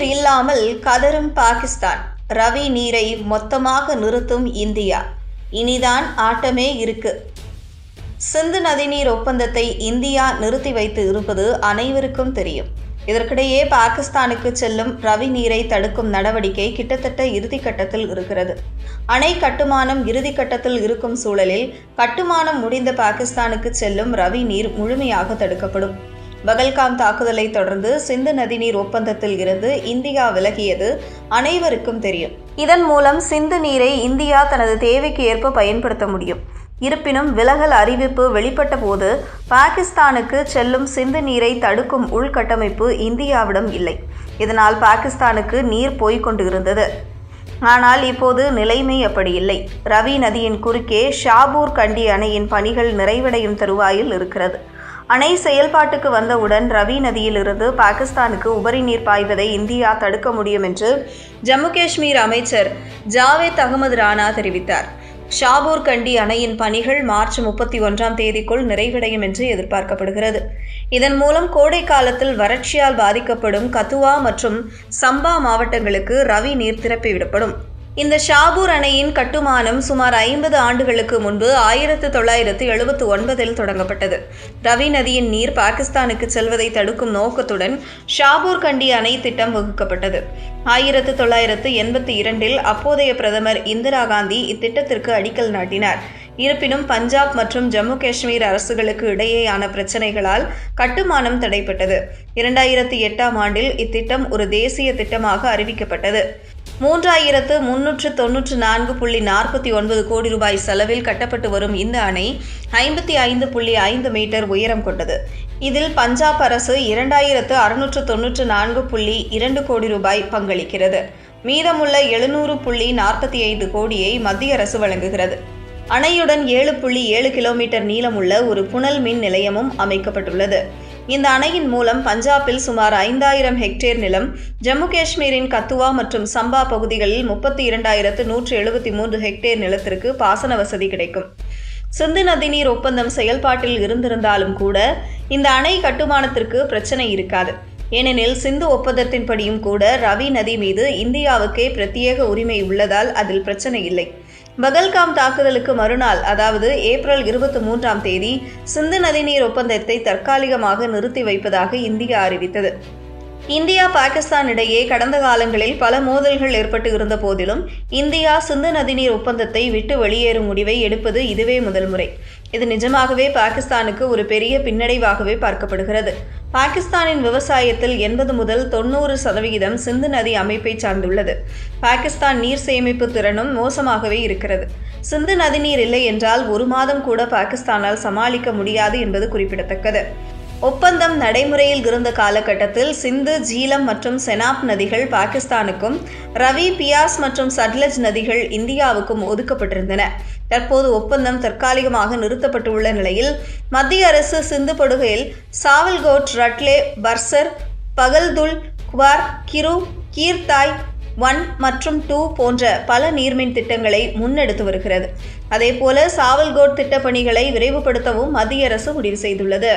நீர் இல்லாமல் கதறும் பாகிஸ்தான். ரவி நீரை மொத்தமாக நிறுத்தும் இந்தியா. இனிதான் ஆட்டமே இருக்கு. சிந்து நதிநீர் ஒப்பந்தத்தை இந்தியா நிறுத்தி வைத்து இருப்பது அனைவருக்கும் தெரியும். இதற்கிடையே பாகிஸ்தானுக்கு செல்லும் ரவி நீரை தடுக்கும் நடவடிக்கை கிட்டத்தட்ட இறுதிக்கட்டத்தில் இருக்கிறது. அணை கட்டுமானம் இறுதிக்கட்டத்தில் இருக்கும் சூழலில் கட்டுமானம் முடிந்த பாகிஸ்தானுக்கு செல்லும் ரவி நீர் முழுமையாக தடுக்கப்படும். பகல்காம் தாக்குதலை தொடர்ந்து சிந்து நதிநீர் ஒப்பந்தத்தில் இருந்து இந்தியா விலகியது அனைவருக்கும் தெரியும். இதன் மூலம் சிந்து நீரை இந்தியா தனது தேவைக்கு ஏற்ப பயன்படுத்த முடியும். இருப்பினும் விலகல் அறிவிப்பு வெளிப்பட்ட போது பாகிஸ்தானுக்கு செல்லும் சிந்து நீரை தடுக்கும் உள்கட்டமைப்பு இந்தியாவிடம் இல்லை. இதனால் பாகிஸ்தானுக்கு நீர் போய்கொண்டு இருந்தது. ஆனால் இப்போது நிலைமை அப்படி இல்லை. ரவி நதியின் குறுக்கே ஷாபூர் கண்டி அணையின் பணிகள் நிறைவடையும் தருவாயில் இருக்கிறது. அணை செயல்பாட்டுக்கு வந்தவுடன் ரவி நதியிலிருந்து பாகிஸ்தானுக்கு உபரி நீர் பாய்வதை இந்தியா தடுக்க முடியும் என்று ஜம்மு காஷ்மீர் அமைச்சர் ஜாவேத் அகமது ராணா தெரிவித்தார். ஷாபூர் கண்டி அணையின் பணிகள் மார்ச் 31ஆம் தேதிக்குள் நிறைவடையும் என்று எதிர்பார்க்கப்படுகிறது. இதன் மூலம் கோடை காலத்தில் வறட்சியால் பாதிக்கப்படும் கத்துவா மற்றும் சம்பா மாவட்டங்களுக்கு ரவி நீர் திறப்பிவிடப்படும். இந்த ஷாபூர் அணையின் கட்டுமானம் சுமார் 50 ஆண்டுகளுக்கு முன்பு 1979இல் தொடங்கப்பட்டது. ரவி நதியின் நீர் பாகிஸ்தானுக்கு செல்வதை தடுக்கும் நோக்கத்துடன் ஷாபூர் கண்டி அணை திட்டம் வகுக்கப்பட்டது. 1982இல் அப்போதைய பிரதமர் இந்திரா காந்தி இத்திட்டத்திற்கு அடிக்கல் நாட்டினார். இருப்பினும் பஞ்சாப் மற்றும் ஜம்மு காஷ்மீர் அரசுகளுக்கு இடையேயான பிரச்சினைகளால் கட்டுமானம் தடைப்பட்டது. 2008ஆம் ஆண்டில் இத்திட்டம் ஒரு தேசிய திட்டமாக அறிவிக்கப்பட்டது. 3394.49 கோடி ரூபாய் செலவில் கட்டப்பட்டு வரும் இந்த அணை 55.5 மீட்டர் உயரம் கொண்டது. இதில் பஞ்சாப் அரசு 2694.2 கோடி ரூபாய் பங்களிக்கிறது. மீதமுள்ள 700.45 கோடியை மத்திய அரசு வழங்குகிறது. அணையுடன் 7.7 கிலோமீட்டர் நீளமுள்ள ஒரு புனல் மின் நிலையமும் அமைக்கப்பட்டுள்ளது. இந்த அணையின் மூலம் பஞ்சாபில் சுமார் 5000 ஹெக்டேர் நிலம், ஜம்மு காஷ்மீரின் கத்துவா மற்றும் சம்பா பகுதிகளில் 32,173 ஹெக்டேர் நிலத்திற்கு பாசன வசதி கிடைக்கும். சிந்து நதிநீர் ஒப்பந்தம் செயல்பாட்டில் இருந்திருந்தாலும் கூட இந்த அணை கட்டுமானத்திற்கு பிரச்சனை இருக்காது. ஏனெனில் சிந்து ஒப்பந்தத்தின்படியும் கூட ரவி நதி மீது இந்தியாவுக்கே பிரத்யேக உரிமை உள்ளதால் அதில் பிரச்சனை இல்லை. பகல்காம் தாக்குதலுக்கு மறுநாள், அதாவது ஏப்ரல் 23ஆம் தேதி சிந்து நதிநீர் ஒப்பந்தத்தை தற்காலிகமாக நிறுத்தி வைப்பதாக இந்தியா அறிவித்தது. இந்தியா பாகிஸ்தான் இடையே கடந்த காலங்களில் பல மோதல்கள் ஏற்பட்டு இருந்த போதிலும் இந்தியா சிந்து நதிநீர் ஒப்பந்தத்தை விட்டு வெளியேறும் முடிவை எடுப்பது இதுவே முதல் முறை. இது நிஜமாகவே பாகிஸ்தானுக்கு ஒரு பெரிய பின்னடைவாகவே பார்க்கப்படுகிறது. பாகிஸ்தானின் விவசாயத்தில் 80 முதல் 90% சிந்து நதி அமைப்பை சார்ந்துள்ளது. பாகிஸ்தான் நீர் சேமிப்பு திறனும் மோசமாகவே இருக்கிறது. சிந்து நதிநீர் இல்லை என்றால் ஒரு மாதம் கூட பாகிஸ்தானால் சமாளிக்க முடியாது என்பது குறிப்பிடத்தக்கது. ஒப்பந்தம் நடைமுறையில் இருந்த காலகட்டத்தில் சிந்து, ஜீலம் மற்றும் செனாப் நதிகள் பாகிஸ்தானுக்கும், ரவி, பியாஸ் மற்றும் சட்லஜ் நதிகள் இந்தியாவுக்கும் ஒதுக்கப்பட்டிருந்தன. தற்போது ஒப்பந்தம் தற்காலிகமாக நிறுத்தப்பட்டுள்ள நிலையில் மத்திய அரசு சிந்து படுகையில் சாவல்கோட், ரட்லே, பர்சர், பகல்துல், குவார், கிரு, கீர்த்தாய் 1 மற்றும் 2 போன்ற பல நீர்மின் திட்டங்களை முன்னெடுத்து வருகிறது. அதேபோல சாவல்கோட் திட்டப்பணிகளை விரைவுபடுத்தவும் மத்திய அரசு முடிவு செய்துள்ளது.